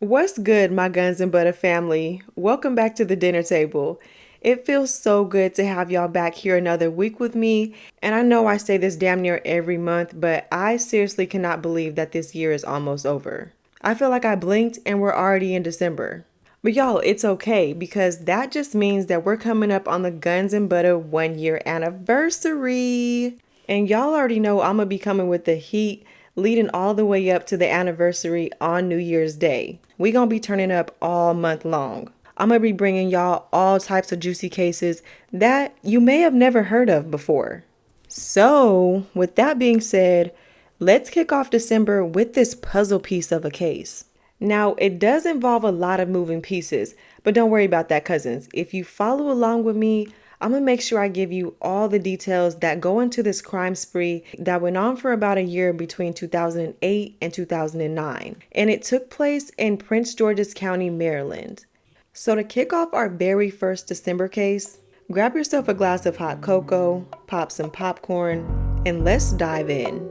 What's good, my guns and butter family? Welcome back to the dinner table. It feels so good to have y'all back here another week with me. And I know I say this damn near every month, but I seriously cannot believe that this year is almost over. I feel like I blinked and we're already in December. But y'all, it's okay because that just means that we're coming up on the Guns and Butter 1 year anniversary. And y'all already know I'm gonna be coming with the heat leading all the way up to the anniversary on New Year's Day. We gonna be turning up all month long. I'm gonna be bringing y'all all types of juicy cases that you may have never heard of before. So, with that being said, let's kick off December with this puzzle piece of a case. Now, it does involve a lot of moving pieces, but don't worry about that, cousins. If you follow along with me, I'm gonna make sure I give you all the details that go into this crime spree that went on for about a year between 2008 and 2009, and it took place in Prince George's County, Maryland. So, to kick off our very first December case, grab yourself a glass of hot cocoa, pop some popcorn, and let's dive in.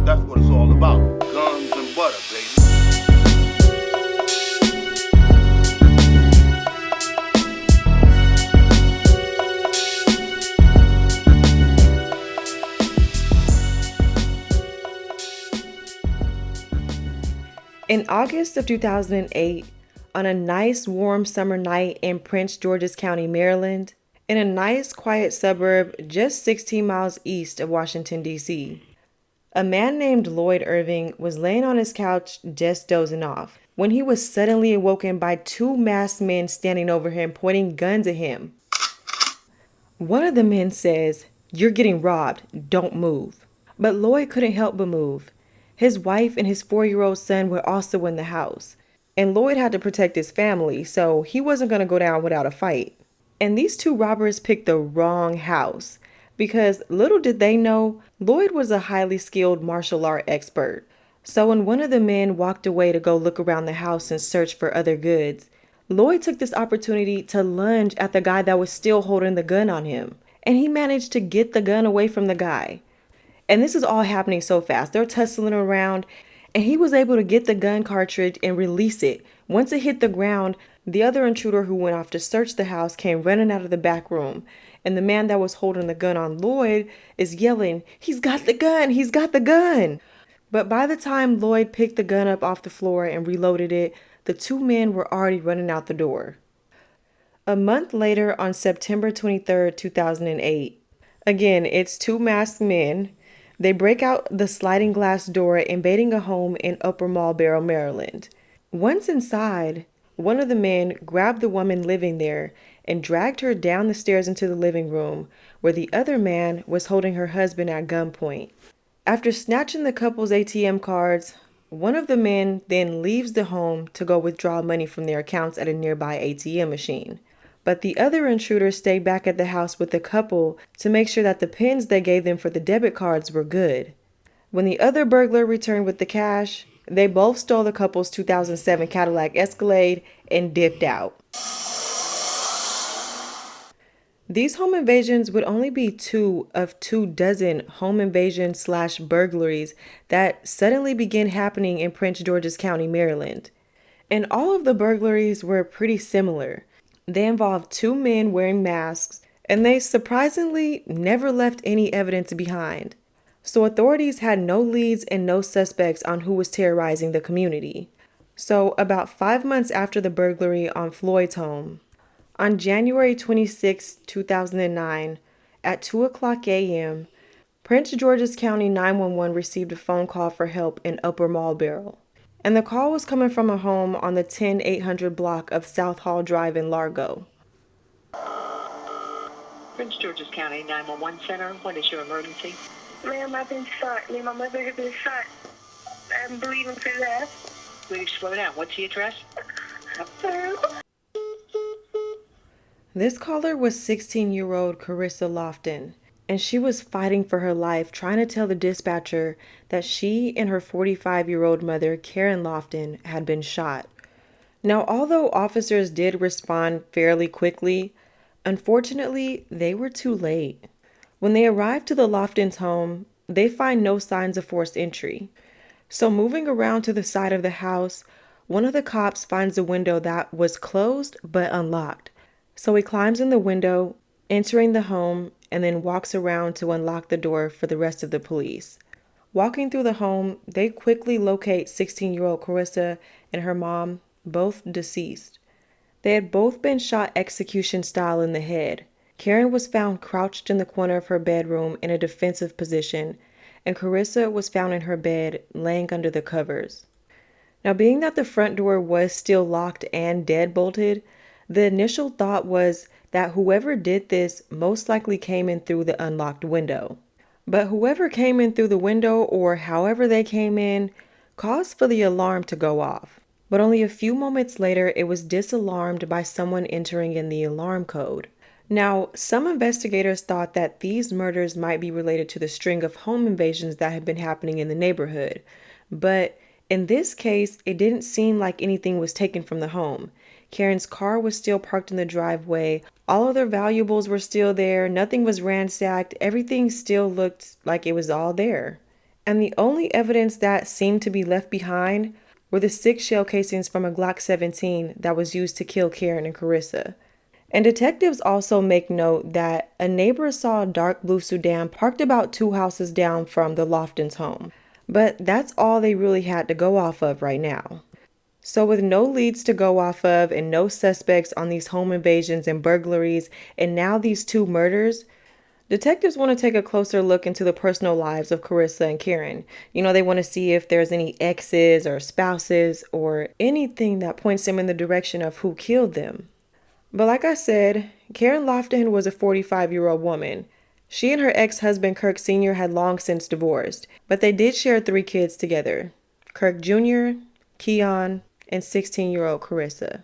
That's what it's all about. Guns and butter, baby. In August of 2008, on a nice warm summer night in Prince George's County, Maryland, in a nice quiet suburb just 16 miles east of Washington, D.C., a man named Lloyd Irving was laying on his couch just dozing off when he was suddenly awoken by two masked men standing over him pointing guns at him. One of the men says, "You're getting robbed, don't move." But Lloyd couldn't help but move. His wife and his 4-year-old son were also in the house, and Lloyd had to protect his family, so he wasn't going to go down without a fight. And these two robbers picked the wrong house, because little did they know, Lloyd was a highly skilled martial art expert. So when one of the men walked away to go look around the house and search for other goods, Lloyd took this opportunity to lunge at the guy that was still holding the gun on him, and he managed to get the gun away from the guy. And this is all happening so fast. They're tussling around, and he was able to get the gun cartridge and release it. Once it hit the ground, the other intruder who went off to search the house came running out of the back room. And the man that was holding the gun on Lloyd is yelling, "He's got the gun! He's got the gun!" But by the time Lloyd picked the gun up off the floor and reloaded it, the two men were already running out the door. A month later, on September 23rd, 2008, again, it's two masked men. They break out the sliding glass door, invading a home in Upper Marlboro, Maryland. Once inside, one of the men grabbed the woman living there and dragged her down the stairs into the living room, where the other man was holding her husband at gunpoint. After snatching the couple's ATM cards, one of the men then leaves the home to go withdraw money from their accounts at a nearby ATM machine. But the other intruder stayed back at the house with the couple to make sure that the pins they gave them for the debit cards were good. When the other burglar returned with the cash, they both stole the couple's 2007 Cadillac Escalade and dipped out. These home invasions would only be two of 24 home invasions slash burglaries that suddenly began happening in Prince George's County, Maryland. And all of the burglaries were pretty similar. They involved two men wearing masks, and they surprisingly never left any evidence behind. So authorities had no leads and no suspects on who was terrorizing the community. So about 5 months after the burglary on Floyd's home, on January 26, 2009, at 2 o'clock a.m., Prince George's County 911 received a phone call for help in Upper Marlboro. And the call was coming from a home on the 10800 block of South Hall Drive in Largo. Prince George's County 911 Center, what is your emergency? Ma'am, I've been shot. Me and my mother have been shot. I'm bleeding to death. Will you slow down? What's the address? This caller was 16-year-old Carissa Lofton, and she was fighting for her life, trying to tell the dispatcher that she and her 45-year-old mother, Karen Lofton, had been shot. Now, although officers did respond fairly quickly, unfortunately, they were too late. When they arrived to the Loftons' home, they find no signs of forced entry. So moving around to the side of the house, one of the cops finds a window that was closed but unlocked. So he climbs in the window, entering the home, and then walks around to unlock the door for the rest of the police. Walking through the home, they quickly locate 16-year-old Carissa and her mom, both deceased. They had both been shot execution style in the head. Karen was found crouched in the corner of her bedroom in a defensive position, and Carissa was found in her bed, laying under the covers. Now, being that the front door was still locked and deadbolted, the initial thought was that whoever did this most likely came in through the unlocked window. But whoever came in through the window, or however they came in, caused for the alarm to go off. But only a few moments later, it was disalarmed by someone entering in the alarm code. Now, some investigators thought that these murders might be related to the string of home invasions that had been happening in the neighborhood. But in this case, it didn't seem like anything was taken from the home. Karen's car was still parked in the driveway. All of their valuables were still there. Nothing was ransacked. Everything still looked like it was all there. And the only evidence that seemed to be left behind were the 6 shell casings from a Glock 17 that was used to kill Karen and Carissa. And detectives also make note that a neighbor saw a dark blue sedan parked about 2 houses down from the Loftons' home. But that's all they really had to go off of right now. So with no leads to go off of and no suspects on these home invasions and burglaries and now these 2 murders, detectives want to take a closer look into the personal lives of Carissa and Karen. They want to see if there's any exes or spouses or anything that points them in the direction of who killed them. But like I said, Karen Lofton was a 45-year-old woman. She and her ex-husband Kirk Sr. had long since divorced, but they did share 3 kids together: Kirk Jr., Keon, and 16-year-old Carissa.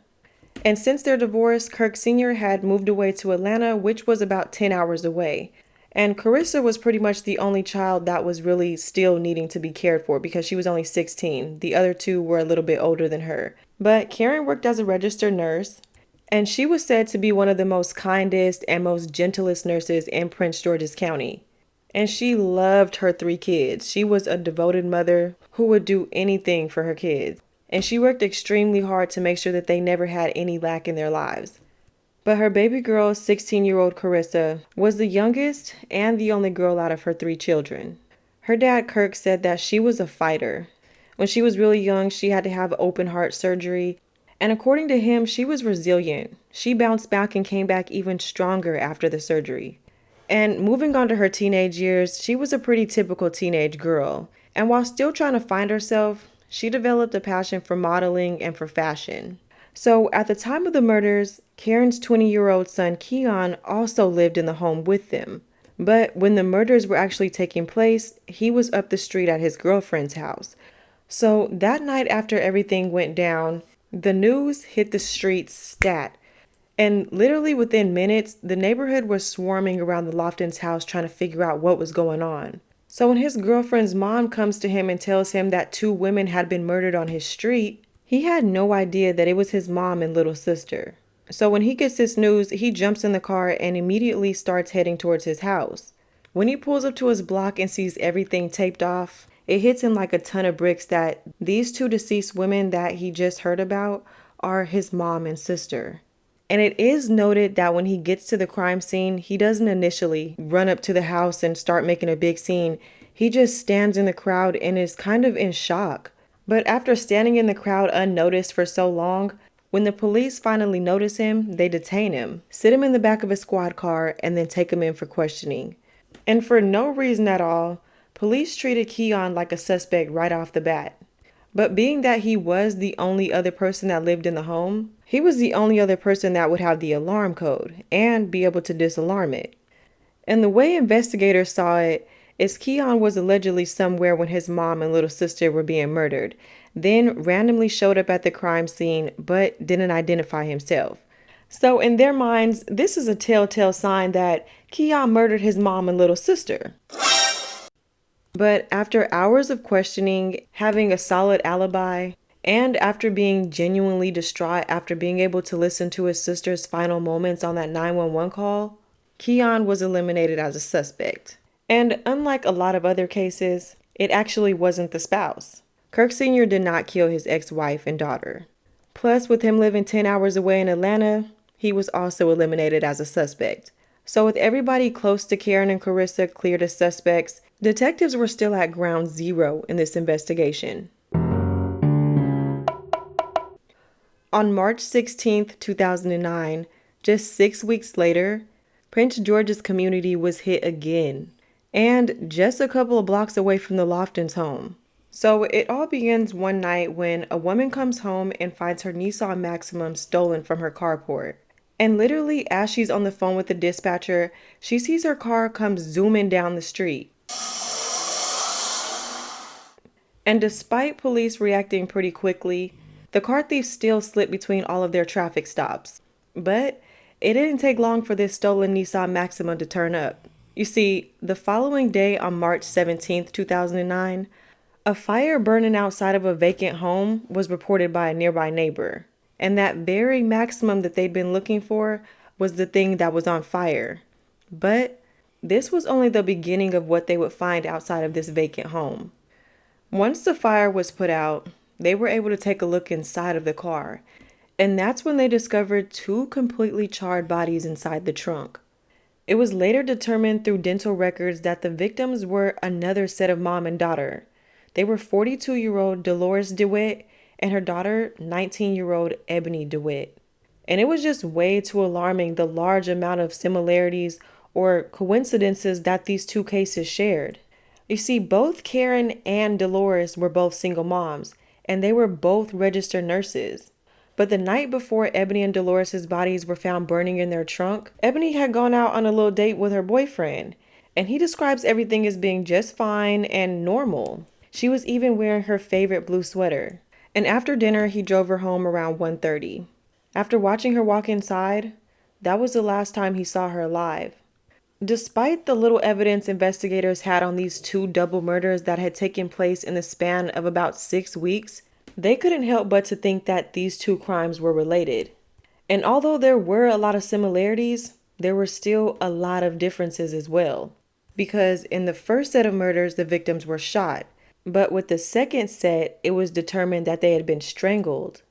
And since their divorce, Kirk Sr. had moved away to Atlanta, which was about 10 hours away. And Carissa was pretty much the only child that was really still needing to be cared for because she was only 16. The other 2 were a little bit older than her. But Karen worked as a registered nurse, and she was said to be one of the most kindest and most gentlest nurses in Prince George's County. And she loved her 3 kids. She was a devoted mother who would do anything for her kids. And she worked extremely hard to make sure that they never had any lack in their lives. But her baby girl, 16-year-old Carissa, was the youngest and the only girl out of her 3 children. Her dad, Kirk, said that she was a fighter. When she was really young, she had to have open heart surgery. And according to him, she was resilient. She bounced back and came back even stronger after the surgery. And moving on to her teenage years, she was a pretty typical teenage girl. And while still trying to find herself, she developed a passion for modeling and for fashion. So at the time of the murders, Karen's 20-year-old son Keon also lived in the home with them. But when the murders were actually taking place, he was up the street at his girlfriend's house. So that night after everything went down, the news hit the streets stat. And literally within minutes, the neighborhood was swarming around the Loftons' house trying to figure out what was going on. So when his girlfriend's mom comes to him and tells him that 2 women had been murdered on his street, he had no idea that it was his mom and little sister. So when he gets this news, he jumps in the car and immediately starts heading towards his house. When he pulls up to his block and sees everything taped off, it hits him like a ton of bricks that these 2 deceased women that he just heard about are his mom and sister. And it is noted that when he gets to the crime scene, he doesn't initially run up to the house and start making a big scene. He just stands in the crowd and is kind of in shock. But after standing in the crowd unnoticed for so long, when the police finally notice him, they detain him, sit him in the back of a squad car, and then take him in for questioning. And for no reason at all, police treated Keon like a suspect right off the bat. But being that he was the only other person that lived in the home, he was the only other person that would have the alarm code and be able to disalarm it. And the way investigators saw it is Keon was allegedly somewhere when his mom and little sister were being murdered, then randomly showed up at the crime scene but didn't identify himself. So in their minds, this is a telltale sign that Keon murdered his mom and little sister. But after hours of questioning, having a solid alibi, and after being genuinely distraught after being able to listen to his sister's final moments on that 911 call, Keon was eliminated as a suspect. And unlike a lot of other cases, it actually wasn't the spouse. Kirk Sr. did not kill his ex-wife and daughter. Plus, with him living 10 hours away in Atlanta, he was also eliminated as a suspect. So with everybody close to Karen and Carissa cleared as suspects, detectives were still at ground zero in this investigation. On March 16, 2009, just 6 weeks later, Prince George's community was hit again, and just a couple of blocks away from the Loftons' home. So it all begins one night when a woman comes home and finds her Nissan Maxima stolen from her carport. And literally, as she's on the phone with the dispatcher, she sees her car come zooming down the street. And despite police reacting pretty quickly, the car thieves still slipped between all of their traffic stops. But it didn't take long for this stolen Nissan Maxima to turn up. You see, the following day on March 17, 2009, a fire burning outside of a vacant home was reported by a nearby neighbor. And that very Maximum that they'd been looking for was the thing that was on fire. But this was only the beginning of what they would find outside of this vacant home. Once the fire was put out, they were able to take a look inside of the car. And that's when they discovered two completely charred bodies inside the trunk. It was later determined through dental records that the victims were another set of mom and daughter. They were 42-year-old Dolores DeWitt and her daughter, 19-year-old Ebony DeWitt. And it was just way too alarming the large amount of similarities or coincidences that these two cases shared. You see, both Karen and Dolores were both single moms, and they were both registered nurses. But the night before Ebony and Dolores' bodies were found burning in their trunk, Ebony had gone out on a little date with her boyfriend, and he describes everything as being just fine and normal. She was even wearing her favorite blue sweater. And after dinner, he drove her home around 1:30. After watching her walk inside, that was the last time he saw her alive. Despite the little evidence investigators had on these two double murders that had taken place in the span of about 6 weeks, they couldn't help but to think that these two crimes were related. And although there were a lot of similarities, there were still a lot of differences as well. Because in the first set of murders, the victims were shot. But with the second set, it was determined that they had been strangled.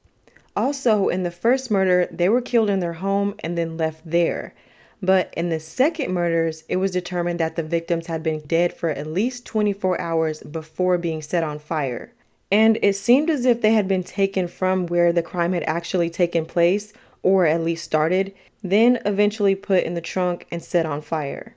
Also, in the first murder, they were killed in their home and then left there. But in the second murders, it was determined that the victims had been dead for at least 24 hours before being set on fire. And it seemed as if they had been taken from where the crime had actually taken place, or at least started, then eventually put in the trunk and set on fire.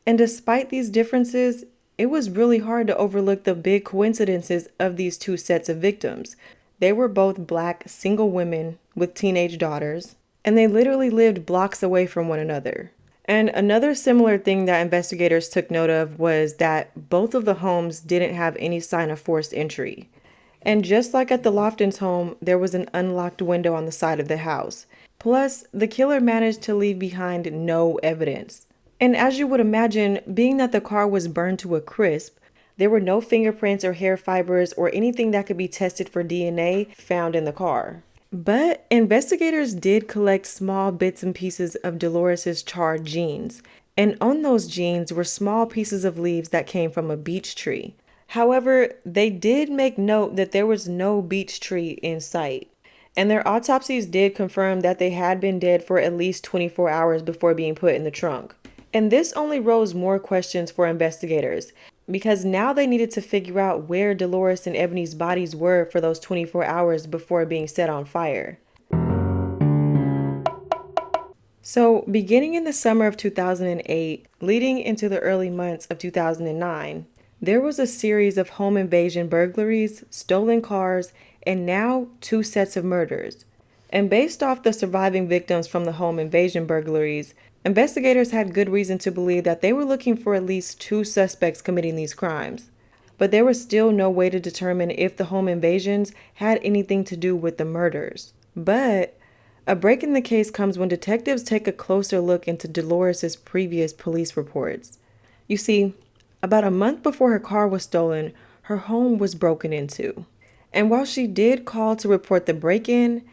And despite these differences, it was really hard to overlook the big coincidences of these two sets of victims. They were both Black single women with teenage daughters, and they literally lived blocks away from one another. And another similar thing that investigators took note of was that both of the homes didn't have any sign of forced entry. And just like at the Loftons' home, there was an unlocked window on the side of the house. Plus, the killer managed to leave behind no evidence. And as you would imagine, being that the car was burned to a crisp, there were no fingerprints or hair fibers or anything that could be tested for DNA found in the car. But investigators did collect small bits and pieces of Dolores' charred jeans, and on those jeans were small pieces of leaves that came from a beech tree. However, they did make note that there was no beech tree in sight, and their autopsies did confirm that they had been dead for at least 24 hours before being put in the trunk. And this only rose more questions for investigators, because now they needed to figure out where Dolores and Ebony's bodies were for those 24 hours before being set on fire. So, beginning in the summer of 2008, leading into the early months of 2009, there was a series of home invasion burglaries, stolen cars, and now 2 sets of murders. And based off the surviving victims from the home invasion burglaries, investigators had good reason to believe that they were looking for at least 2 suspects committing these crimes. But there was still no way to determine if the home invasions had anything to do with the murders. But a break in the case comes when detectives take a closer look into Dolores' previous police reports. You see, about a month before her car was stolen, her home was broken into. And while she did call to report the break-in,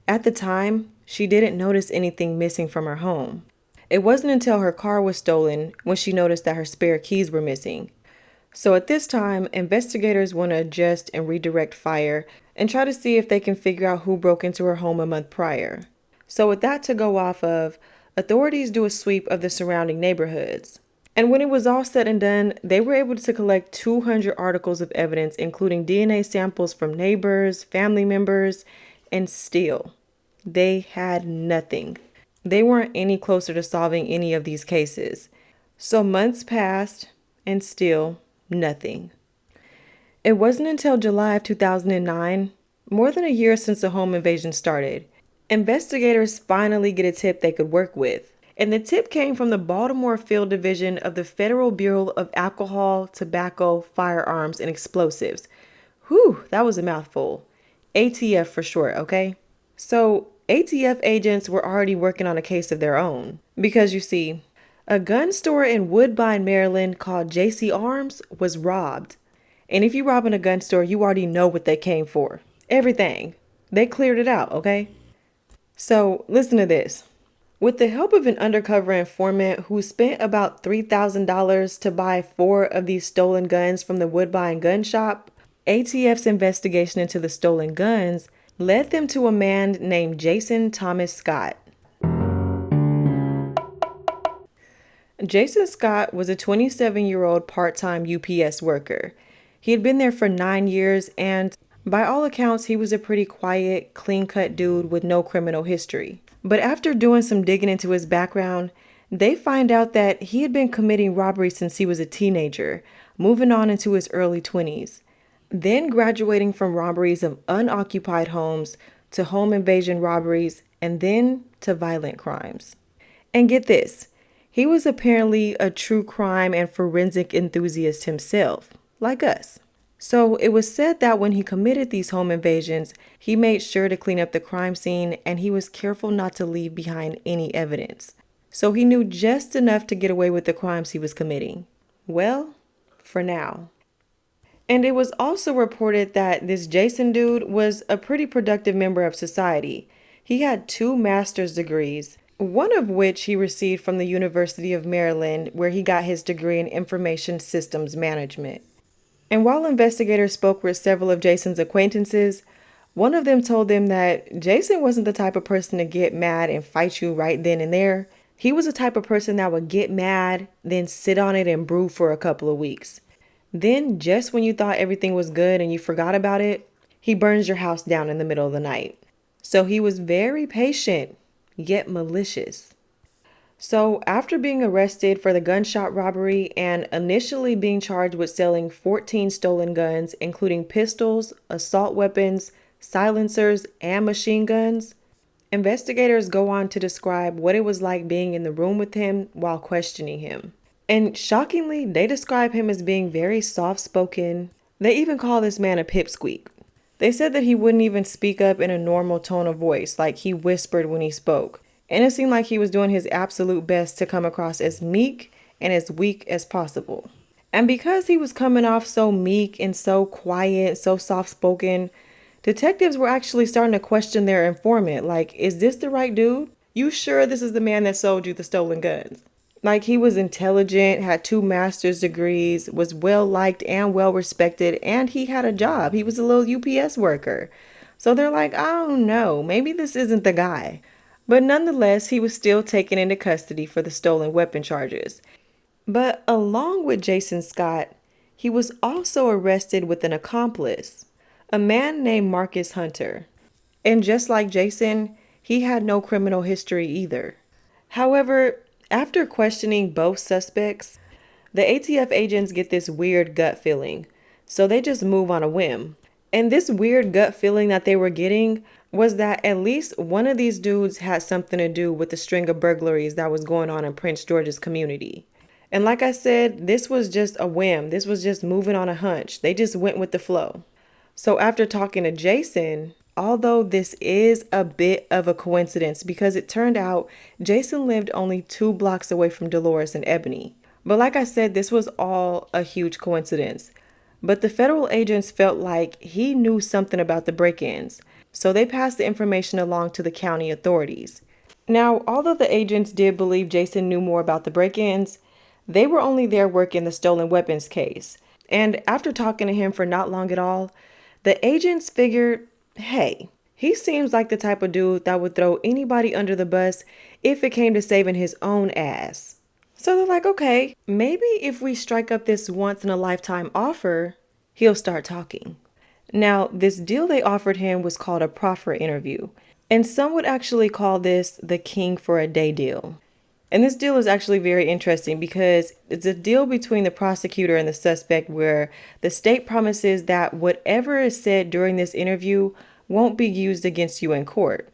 at the time, she didn't notice anything missing from her home. It wasn't until her car was stolen when she noticed that her spare keys were missing. So at this time, investigators want to adjust and redirect fire and try to see if they can figure out who broke into her home a month prior. So with that to go off of, authorities do a sweep of the surrounding neighborhoods. And when it was all said and done, they were able to collect 200 articles of evidence, including DNA samples from neighbors, family members, and still, they had nothing. They weren't any closer to solving any of these cases. So months passed, and still, nothing. It wasn't until July of 2009, more than a year since the home invasion started, investigators finally get a tip they could work with. And the tip came from the Baltimore Field Division of the Federal Bureau of Alcohol, Tobacco, Firearms, and Explosives. Whew, that was a mouthful. ATF for short, okay? So, ATF agents were already working on a case of their own. Because you see, a gun store in Woodbine, Maryland called JC Arms was robbed. And if you rob in a gun store, you already know what they came for. Everything. They cleared it out, okay? So, listen to this. With the help of an undercover informant who spent about $3,000 to buy 4 of these stolen guns from the Woodbine gun shop, ATF's investigation into the stolen guns led them to a man named Jason Thomas Scott. Jason Scott was a 27-year-old part-time UPS worker. He had been there for 9 years, and by all accounts, he was a pretty quiet, clean-cut dude with no criminal history. But after doing some digging into his background, they find out that he had been committing robberies since he was a teenager, moving on into his early 20s, then graduating from robberies of unoccupied homes to home invasion robberies, and then to violent crimes. And get this, he was apparently a true crime and forensic enthusiast himself, like us. So it was said that when he committed these home invasions, he made sure to clean up the crime scene and he was careful not to leave behind any evidence. So he knew just enough to get away with the crimes he was committing. Well, for now. And it was also reported that this Jason dude was a pretty productive member of society. He had 2 master's degrees, one of which he received from the University of Maryland, where he got his degree in information systems management. And while investigators spoke with several of Jason's acquaintances, one of them told them that Jason wasn't the type of person to get mad and fight you right then and there. He was the type of person that would get mad, then sit on it and brew for a couple of weeks. Then, just when you thought everything was good and you forgot about it, he burns your house down in the middle of the night. So he was very patient, yet malicious. So after being arrested for the gunshot robbery and initially being charged with selling 14 stolen guns, including pistols, assault weapons, silencers, and machine guns, investigators go on to describe what it was like being in the room with him while questioning him. And shockingly, they describe him as being very soft-spoken. They even call this man a pipsqueak. They said that he wouldn't even speak up in a normal tone of voice, like he whispered when he spoke. And it seemed like he was doing his absolute best to come across as meek and as weak as possible. And because he was coming off so meek and so quiet, so soft-spoken, detectives were actually starting to question their informant. Like, is this the right dude? You sure this is the man that sold you the stolen guns? Like, he was intelligent, had 2 master's degrees, was well-liked and well-respected, and he had a job. He was a little UPS worker. So they're like, I don't know, maybe this isn't the guy. But nonetheless, he was still taken into custody for the stolen weapon charges. But along with Jason Scott, he was also arrested with an accomplice, a man named Marcus Hunter. And just like Jason, he had no criminal history either. However, after questioning both suspects, the ATF agents get this weird gut feeling, so they just move on a whim. And this weird gut feeling that they were getting was that at least one of these dudes had something to do with the string of burglaries that was going on in Prince George's community. And like I said, this was just a whim. This was just moving on a hunch. They just went with the flow. So after talking to Jason, although this is a bit of a coincidence because it turned out Jason lived only 2 blocks away from Dolores and Ebony. But like I said, this was all a huge coincidence. But the federal agents felt like he knew something about the break-ins, so they passed the information along to the county authorities. Now, although the agents did believe Jason knew more about the break-ins, they were only there working the stolen weapons case. And after talking to him for not long at all, the agents figured, hey, he seems like the type of dude that would throw anybody under the bus if it came to saving his own ass. So they're like, okay, maybe if we strike up this once in a lifetime offer, he'll start talking. Now, this deal they offered him was called a proffer interview, and some would actually call this the king for a day deal. And this deal is actually very interesting because it's a deal between the prosecutor and the suspect where the state promises that whatever is said during this interview won't be used against you in court.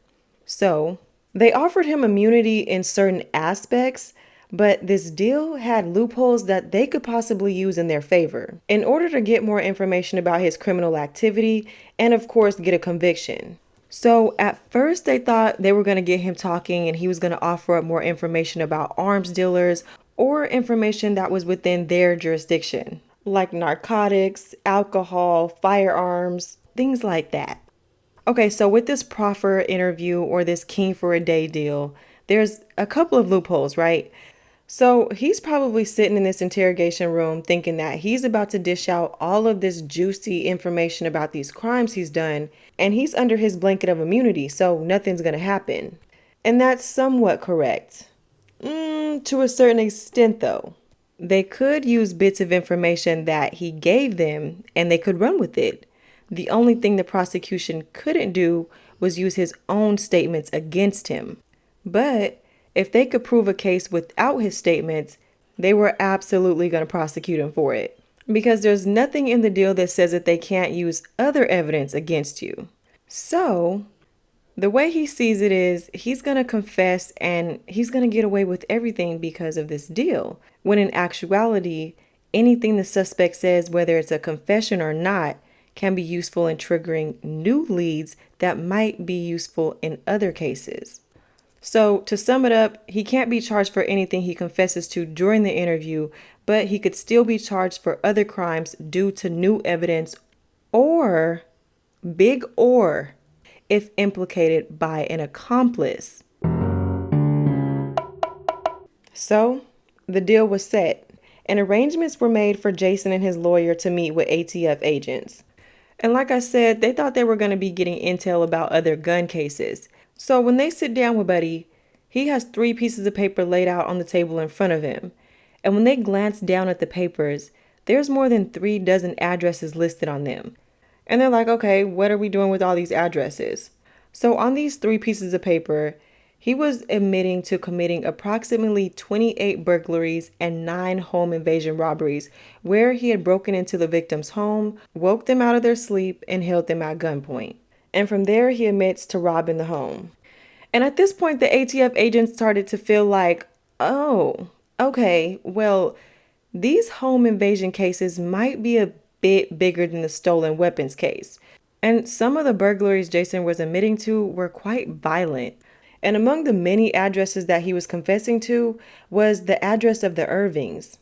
So they offered him immunity in certain aspects, but this deal had loopholes that they could possibly use in their favor in order to get more information about his criminal activity and, of course, get a conviction. So at first they thought they were going to get him talking and he was going to offer up more information about arms dealers or information that was within their jurisdiction, like narcotics, alcohol, firearms, things like that. Okay, so with this proffer interview or this king for a day deal, there's a couple of loopholes, right? So he's probably sitting in this interrogation room thinking that he's about to dish out all of this juicy information about these crimes he's done, and he's under his blanket of immunity, so nothing's going to happen. And that's somewhat correct. To a certain extent, though. They could use bits of information that he gave them, and they could run with it. The only thing the prosecution couldn't do was use his own statements against him. But if they could prove a case without his statements, they were absolutely going to prosecute him for it. Because there's nothing in the deal that says that they can't use other evidence against you. So the way he sees it is he's going to confess and he's going to get away with everything because of this deal. When in actuality, anything the suspect says, whether it's a confession or not, can be useful in triggering new leads that might be useful in other cases. So to sum it up, he can't be charged for anything he confesses to during the interview, but he could still be charged for other crimes due to new evidence or, big or, if implicated by an accomplice. So the deal was set, and arrangements were made for Jason and his lawyer to meet with ATF agents. And like I said, they thought they were going to be getting intel about other gun cases. So when they sit down with Buddy, he has 3 pieces of paper laid out on the table in front of him. And when they glance down at the papers, there's more than 3 dozen addresses listed on them. And they're like, okay, what are we doing with all these addresses? So on these 3 pieces of paper, he was admitting to committing approximately 28 burglaries and 9 home invasion robberies, where he had broken into the victim's home, woke them out of their sleep, and held them at gunpoint. And from there, he admits to robbing the home. And at this point, the ATF agents started to feel like, oh, okay, well, these home invasion cases might be a bit bigger than the stolen weapons case. And some of the burglaries Jason was admitting to were quite violent. And among the many addresses that he was confessing to was the address of the Irvings.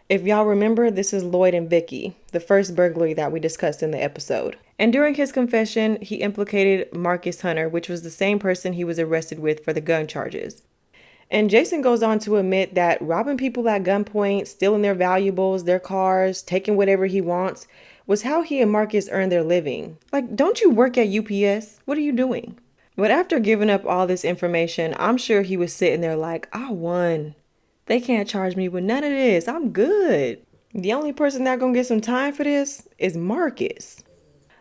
If y'all remember, this is Lloyd and Vicky, the first burglary that we discussed in the episode. And during his confession, he implicated Marcus Hunter, which was the same person he was arrested with for the gun charges. And Jason goes on to admit that robbing people at gunpoint, stealing their valuables, their cars, taking whatever he wants, was how he and Marcus earned their living. Like, don't you work at UPS? What are you doing? But after giving up all this information, I'm sure he was sitting there like, I won. They can't charge me with none of this. I'm good. The only person that gonna get some time for this is Marcus.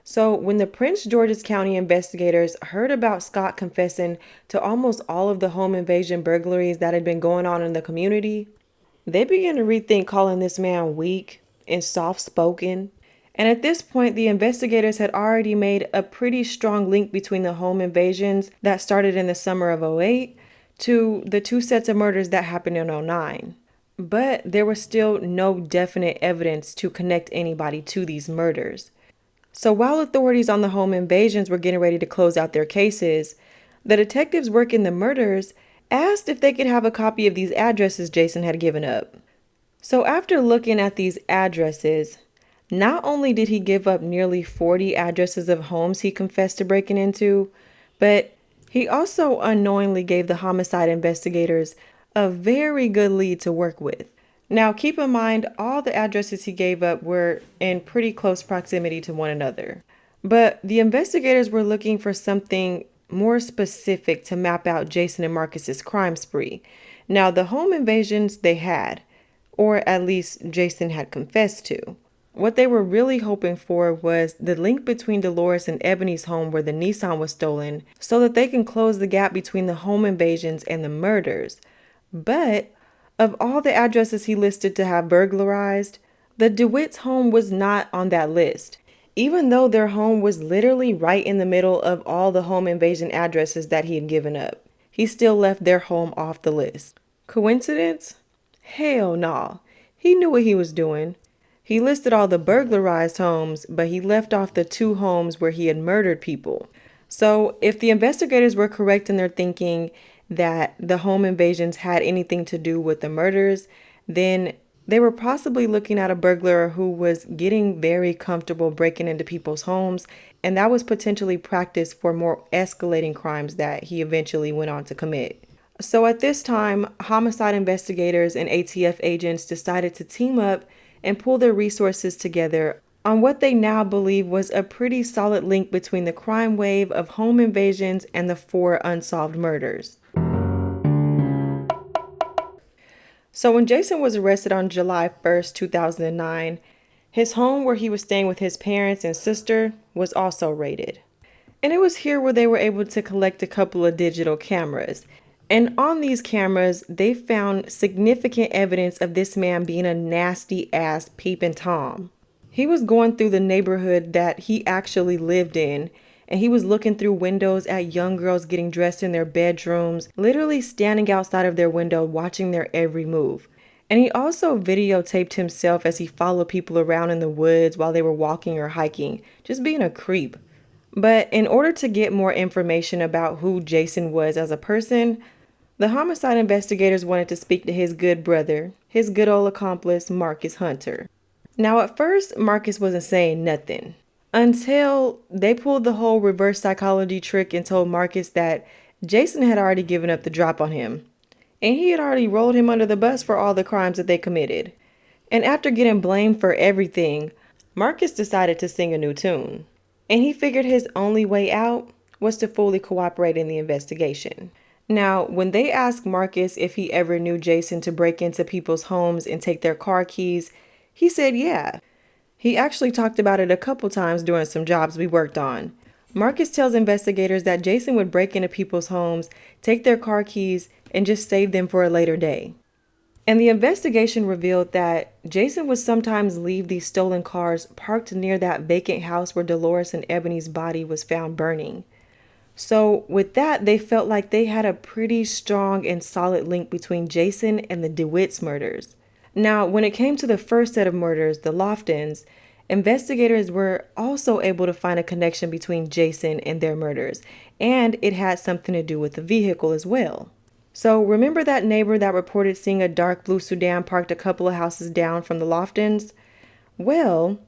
So when the Prince George's County investigators heard about Scott confessing to almost all of the home invasion burglaries that had been going on in the community, they began to rethink calling this man weak and soft-spoken. And at this point, the investigators had already made a pretty strong link between the home invasions that started in the summer of '08 to the 2 sets of murders that happened in '09. But there was still no definite evidence to connect anybody to these murders. So while authorities on the home invasions were getting ready to close out their cases, the detectives working the murders asked if they could have a copy of these addresses Jason had given up. So after looking at these addresses, not only did he give up nearly 40 addresses of homes he confessed to breaking into, but he also unknowingly gave the homicide investigators a very good lead to work with. Now, keep in mind, all the addresses he gave up were in pretty close proximity to one another. But the investigators were looking for something more specific to map out Jason and Marcus's crime spree. Now, the home invasions they had, or at least Jason had confessed to. What they were really hoping for was the link between Dolores and Ebony's home where the Nissan was stolen so that they can close the gap between the home invasions and the murders. But of all the addresses he listed to have burglarized, the DeWitt's home was not on that list. Even though their home was literally right in the middle of all the home invasion addresses that he had given up, he still left their home off the list. Coincidence? Hell nah. He knew what he was doing. He listed all the burglarized homes, but he left off the 2 homes where he had murdered people. So, if the investigators were correct in their thinking that the home invasions had anything to do with the murders, then they were possibly looking at a burglar who was getting very comfortable breaking into people's homes, and that was potentially practice for more escalating crimes that he eventually went on to commit. So at this time, homicide investigators and ATF agents decided to team up and pull their resources together on what they now believe was a pretty solid link between the crime wave of home invasions and the 4 unsolved murders. So when Jason was arrested on July 1st, 2009, his home where he was staying with his parents and sister was also raided. And it was here where they were able to collect a couple of digital cameras. And on these cameras, they found significant evidence of this man being a nasty ass peeping Tom. He was going through the neighborhood that he actually lived in, and he was looking through windows at young girls getting dressed in their bedrooms, literally standing outside of their window watching their every move. And he also videotaped himself as he followed people around in the woods while they were walking or hiking, just being a creep. But in order to get more information about who Jason was as a person, the homicide investigators wanted to speak to his good brother, his good old accomplice, Marcus Hunter. Now, at first, Marcus wasn't saying nothing until they pulled the whole reverse psychology trick and told Marcus that Jason had already given up the drop on him, and he had already rolled him under the bus for all the crimes that they committed. And after getting blamed for everything, Marcus decided to sing a new tune. And he figured his only way out was to fully cooperate in the investigation. Now, when they asked Marcus if he ever knew Jason to break into people's homes and take their car keys, he said yeah. He actually talked about it a couple times during some jobs we worked on. Marcus tells investigators that Jason would break into people's homes, take their car keys, and just save them for a later day. And the investigation revealed that Jason would sometimes leave these stolen cars parked near that vacant house where Dolores and Ebony's body was found burning. So with that, they felt like they had a pretty strong and solid link between Jason and the DeWitt's murders. Now, when it came to the first set of murders, the Loftons, investigators were also able to find a connection between Jason and their murders, and it had something to do with the vehicle as well. So remember that neighbor that reported seeing a dark blue sedan parked a couple of houses down from the Loftons? Well,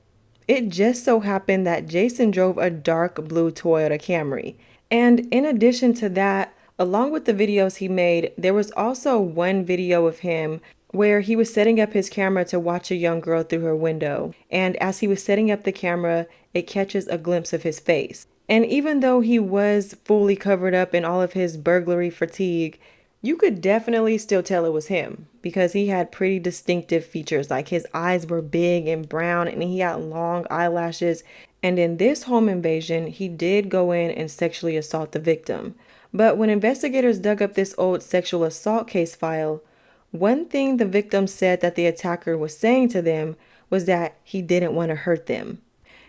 it just so happened that Jason drove a dark blue Toyota Camry. And in addition to that, along with the videos he made, there was also one video of him where he was setting up his camera to watch a young girl through her window. And as he was setting up the camera, it catches a glimpse of his face. And even though he was fully covered up in all of his burglary fatigue, you could definitely still tell it was him because he had pretty distinctive features, like his eyes were big and brown and he had long eyelashes. And in this home invasion, he did go in and sexually assault the victim. But when investigators dug up this old sexual assault case file, one thing the victim said that the attacker was saying to them was that he didn't want to hurt them.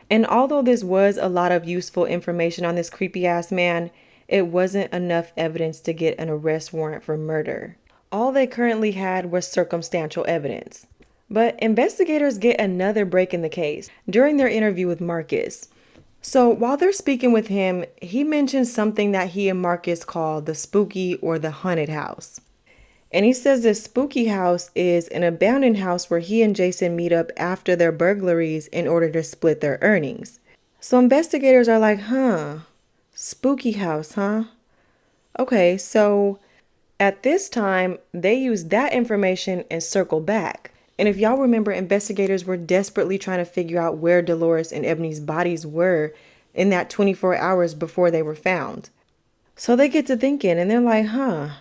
And although this was a lot of useful information on this creepy ass man, it wasn't enough evidence to get an arrest warrant for murder. All they currently had was circumstantial evidence. But investigators get another break in the case during their interview with Marcus. So while they're speaking with him, he mentions something that he and Marcus call the spooky or the haunted house. And he says this spooky house is an abandoned house where he and Jason meet up after their burglaries in order to split their earnings. So investigators are like, spooky house, huh? Okay, so at this time, they use that information and circle back. And if y'all remember, investigators were desperately trying to figure out where Dolores and Ebony's bodies were in that 24 hours before they were found. So they get to thinking and they're like,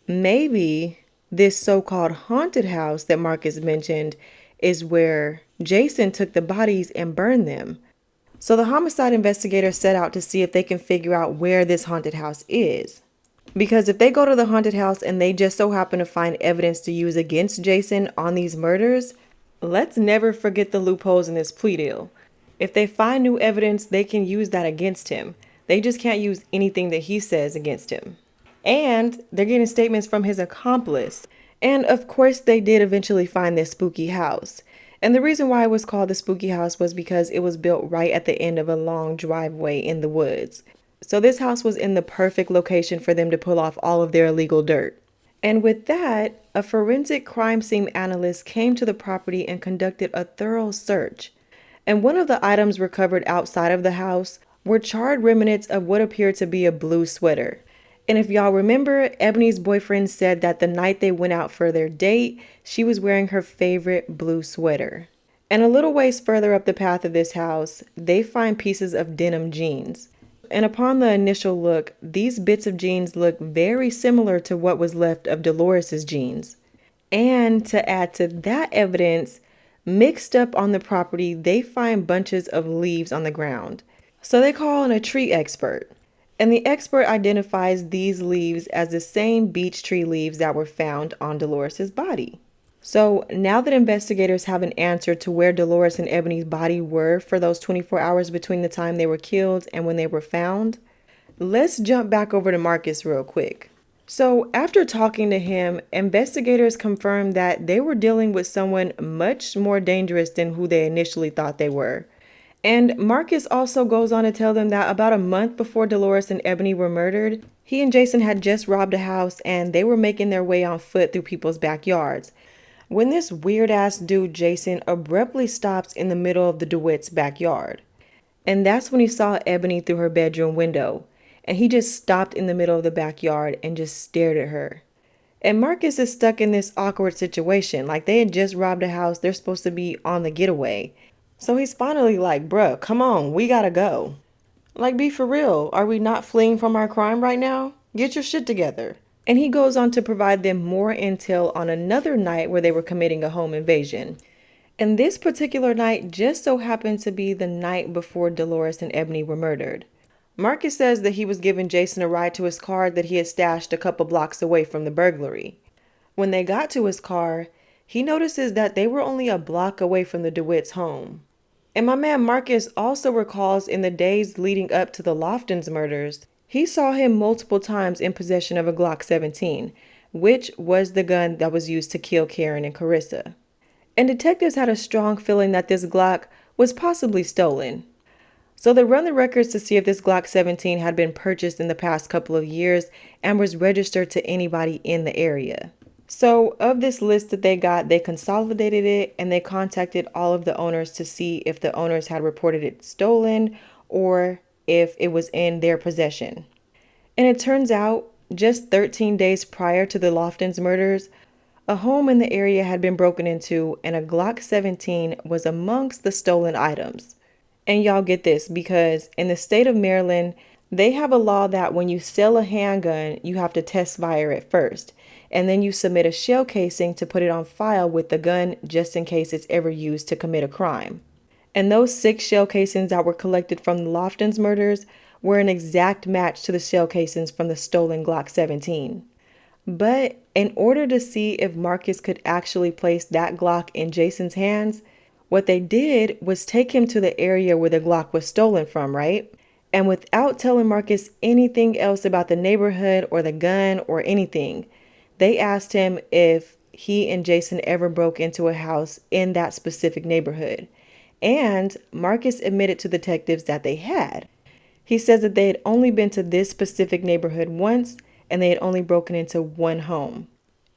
maybe this so-called haunted house that Marcus mentioned is where Jason took the bodies and burned them. So the homicide investigators set out to see if they can figure out where this haunted house is. Because if they go to the haunted house and they just so happen to find evidence to use against Jason on these murders, let's never forget the loopholes in this plea deal. If they find new evidence, they can use that against him. They just can't use anything that he says against him. And they're getting statements from his accomplice. And of course, they did eventually find this spooky house. And the reason why it was called the spooky house was because it was built right at the end of a long driveway in the woods. So this house was in the perfect location for them to pull off all of their illegal dirt. And with that, a forensic crime scene analyst came to the property and conducted a thorough search. And one of the items recovered outside of the house were charred remnants of what appeared to be a blue sweater. And if y'all remember, Ebony's boyfriend said that the night they went out for their date, she was wearing her favorite blue sweater. And a little ways further up the path of this house, they find pieces of denim jeans. And upon the initial look, these bits of jeans look very similar to what was left of Dolores's jeans. And to add to that evidence, mixed up on the property, they find bunches of leaves on the ground. So they call in a tree expert. And the expert identifies these leaves as the same beech tree leaves that were found on Dolores's body. So now that investigators have an answer to where Dolores and Ebony's body were for those 24 hours between the time they were killed and when they were found, let's jump back over to Marcus real quick. So after talking to him, investigators confirmed that they were dealing with someone much more dangerous than who they initially thought they were. And Marcus also goes on to tell them that about a month before Dolores and Ebony were murdered, he and Jason had just robbed a house and they were making their way on foot through people's backyards when this weird-ass dude Jason abruptly stops in the middle of the DeWitt's backyard. And that's when he saw Ebony through her bedroom window. And he just stopped in the middle of the backyard and just stared at her. And Marcus is stuck in this awkward situation. Like they had just robbed a house. They're supposed to be on the getaway. So he's finally like, bruh, come on, we gotta go. Like, be for real. Are we not fleeing from our crime right now? Get your shit together. And he goes on to provide them more intel on another night where they were committing a home invasion. And this particular night just so happened to be the night before Dolores and Ebony were murdered. Marcus says that he was giving Jason a ride to his car that he had stashed a couple blocks away from the burglary. When they got to his car, he notices that they were only a block away from the DeWitt's home. And my man Marcus also recalls in the days leading up to the Loftons murders, he saw him multiple times in possession of a Glock 17, which was the gun that was used to kill Karen and Carissa. And detectives had a strong feeling that this Glock was possibly stolen. So they run the records to see if this Glock 17 had been purchased in the past couple of years and was registered to anybody in the area. So of this list that they got, they consolidated it and they contacted all of the owners to see if the owners had reported it stolen or if it was in their possession. And it turns out, just 13 days prior to the Loftons murders, a home in the area had been broken into and a Glock 17 was amongst the stolen items. And y'all get this because in the state of Maryland, they have a law that when you sell a handgun, you have to test fire it first. And then you submit a shell casing to put it on file with the gun just in case it's ever used to commit a crime. And those 6 shell casings that were collected from the Loftons murders were an exact match to the shell casings from the stolen Glock 17. But in order to see if Marcus could actually place that Glock in Jason's hands, what they did was take him to the area where the Glock was stolen from, right? And without telling Marcus anything else about the neighborhood or the gun or anything, they asked him if he and Jason ever broke into a house in that specific neighborhood. And Marcus admitted to detectives that they had. He says that they had only been to this specific neighborhood once and they had only broken into one home.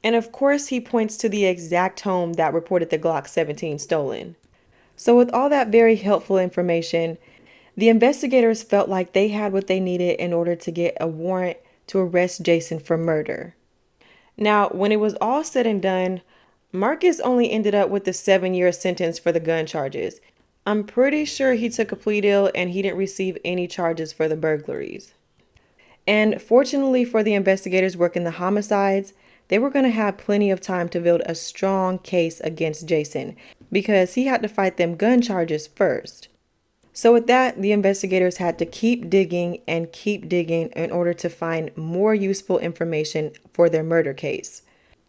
And of course, he points to the exact home that reported the Glock 17 stolen. So with all that very helpful information, the investigators felt like they had what they needed in order to get a warrant to arrest Jason for murder. Now, when it was all said and done, Marcus only ended up with the 7-year sentence for the gun charges. I'm pretty sure he took a plea deal and he didn't receive any charges for the burglaries. And fortunately for the investigators working the homicides, they were going to have plenty of time to build a strong case against Jason because he had to fight them gun charges first. So with that, the investigators had to keep digging and keep digging in order to find more useful information for their murder case.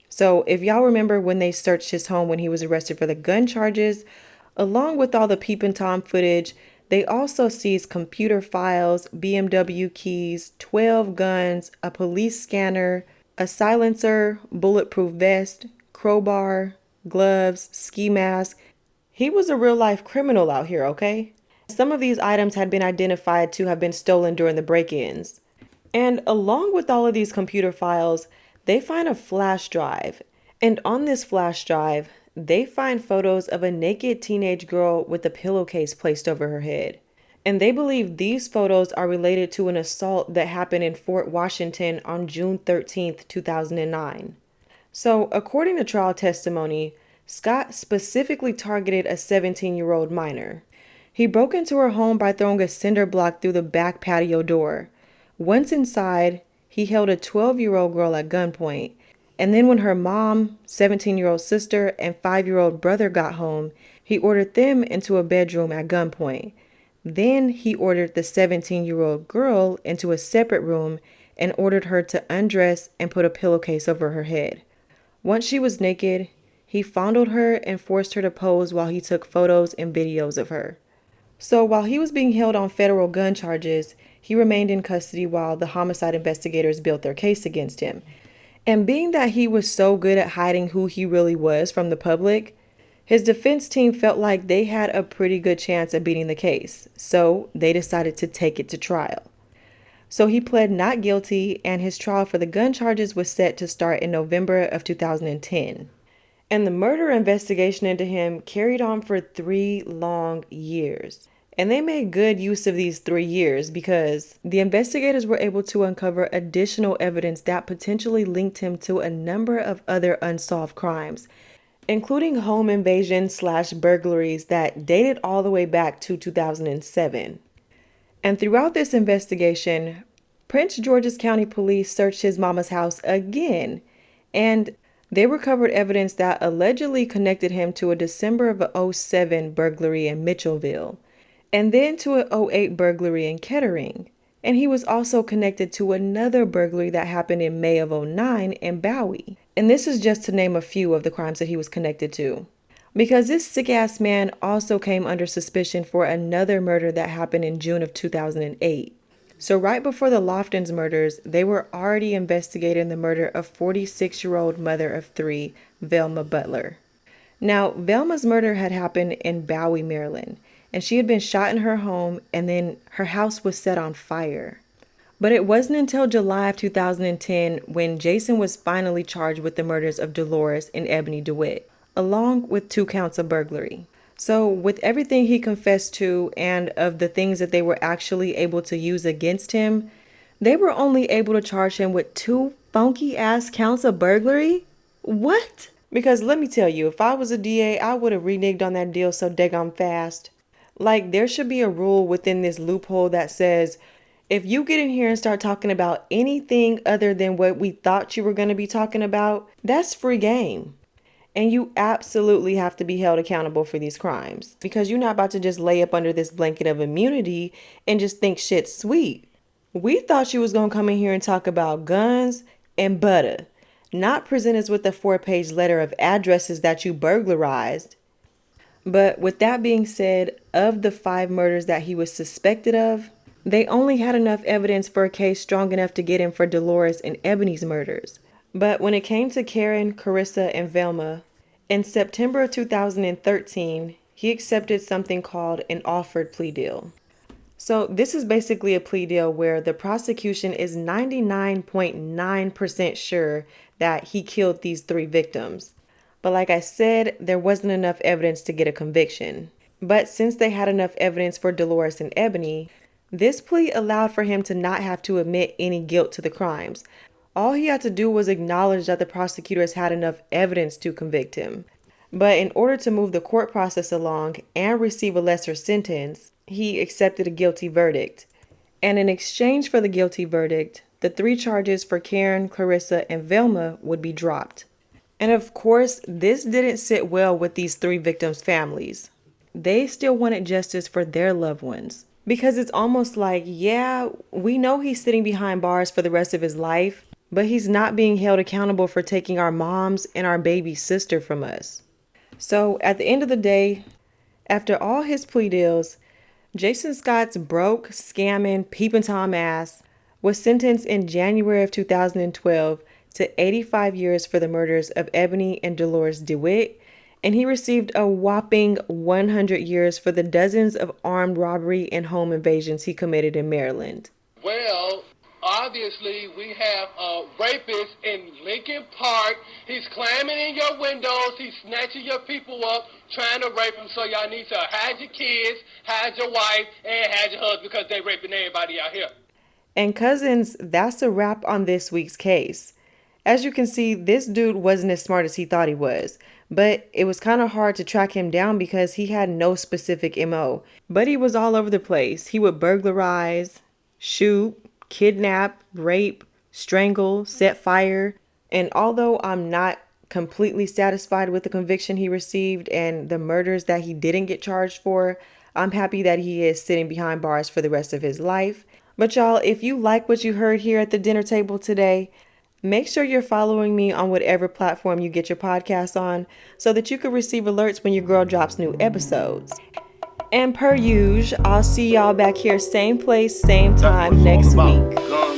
So if y'all remember when they searched his home when he was arrested for the gun charges, along with all the peeping Tom footage, they also seized computer files, BMW keys, 12 guns, a police scanner, a silencer, bulletproof vest, crowbar, gloves, ski mask. He was a real life criminal out here, okay? Some of these items had been identified to have been stolen during the break-ins. And along with all of these computer files, they find a flash drive. And on this flash drive, they find photos of a naked teenage girl with a pillowcase placed over her head. And they believe these photos are related to an assault that happened in Fort Washington on June 13th, 2009. So, according to trial testimony, Scott specifically targeted a 17-year-old minor. He broke into her home by throwing a cinder block through the back patio door. Once inside, he held a 12-year-old girl at gunpoint. And then when her mom, 17-year-old sister, and 5-year-old brother got home, he ordered them into a bedroom at gunpoint. Then he ordered the 17-year-old girl into a separate room and ordered her to undress and put a pillowcase over her head. Once she was naked, he fondled her and forced her to pose while he took photos and videos of her. So while he was being held on federal gun charges, he remained in custody while the homicide investigators built their case against him. And being that he was so good at hiding who he really was from the public, his defense team felt like they had a pretty good chance of beating the case, so they decided to take it to trial. So he pled not guilty, and his trial for the gun charges was set to start in November of 2010. And the murder investigation into him carried on for 3 long years. And they made good use of these 3 years because the investigators were able to uncover additional evidence that potentially linked him to a number of other unsolved crimes, including home invasion/burglaries that dated all the way back to 2007. And throughout this investigation, Prince George's County Police searched his mama's house again, and they recovered evidence that allegedly connected him to a December of '07 burglary in Mitchellville, and then to an '08 burglary in Kettering. And he was also connected to another burglary that happened in May of '09 in Bowie. And this is just to name a few of the crimes that he was connected to. Because this sick-ass man also came under suspicion for another murder that happened in June of 2008. So right before the Loftons murders, they were already investigating the murder of 46-year-old mother of 3, Velma Butler. Now, Velma's murder had happened in Bowie, Maryland, and she had been shot in her home, and then her house was set on fire. But it wasn't until July of 2010 when Jason was finally charged with the murders of Dolores and Ebony DeWitt, along with 2 counts of burglary. So with everything he confessed to and of the things that they were actually able to use against him, they were only able to charge him with 2 funky ass counts of burglary? What? Because let me tell you, if I was a DA, I would have reneged on that deal so daggone fast. Like, there should be a rule within this loophole that says, if you get in here and start talking about anything other than what we thought you were going to be talking about, that's free game. And you absolutely have to be held accountable for these crimes because you're not about to just lay up under this blanket of immunity and just think shit's sweet. We thought you was going to come in here and talk about guns and butter, not present us with a 4-page letter of addresses that you burglarized. But with that being said, of the 5 murders that he was suspected of, they only had enough evidence for a case strong enough to get him for Dolores and Ebony's murders. But when it came to Karen, Carissa, and Velma, in September of 2013, he accepted something called an offered plea deal. So this is basically a plea deal where the prosecution is 99.9% sure that he killed these 3 victims. But like I said, there wasn't enough evidence to get a conviction. But since they had enough evidence for Dolores and Ebony, this plea allowed for him to not have to admit any guilt to the crimes. All he had to do was acknowledge that the prosecutors had enough evidence to convict him. But in order to move the court process along and receive a lesser sentence, he accepted a guilty verdict. And in exchange for the guilty verdict, the 3 charges for Karen, Clarissa, and Velma would be dropped. And of course, this didn't sit well with these 3 victims' families. They still wanted justice for their loved ones. Because it's almost like, yeah, we know he's sitting behind bars for the rest of his life, but he's not being held accountable for taking our moms and our baby sister from us. So at the end of the day, after all his plea deals, Jason Scott's broke, scamming, peeping Tom ass was sentenced in January of 2012 to 85 years for the murders of Ebony and Dolores DeWitt, and he received a whopping 100 years for the dozens of armed robbery and home invasions he committed in Maryland. Well, obviously, we have a rapist in Lincoln Park. He's climbing in your windows. He's snatching your people up, trying to rape them. So y'all need to hide your kids, hide your wife, and hide your husband because they raping everybody out here. And cousins, that's a wrap on this week's case. As you can see, this dude wasn't as smart as he thought he was, but it was kind of hard to track him down because he had no specific MO. But he was all over the place. He would burglarize, shoot, kidnap, rape, strangle, set fire. And although I'm not completely satisfied with the conviction he received and the murders that he didn't get charged for, I'm happy that he is sitting behind bars for the rest of his life. But y'all, if you like what you heard here at the dinner table today, make sure you're following me on whatever platform you get your podcasts on so that you can receive alerts when your girl drops new episodes. And per usual, I'll see y'all back here same place, same time next week.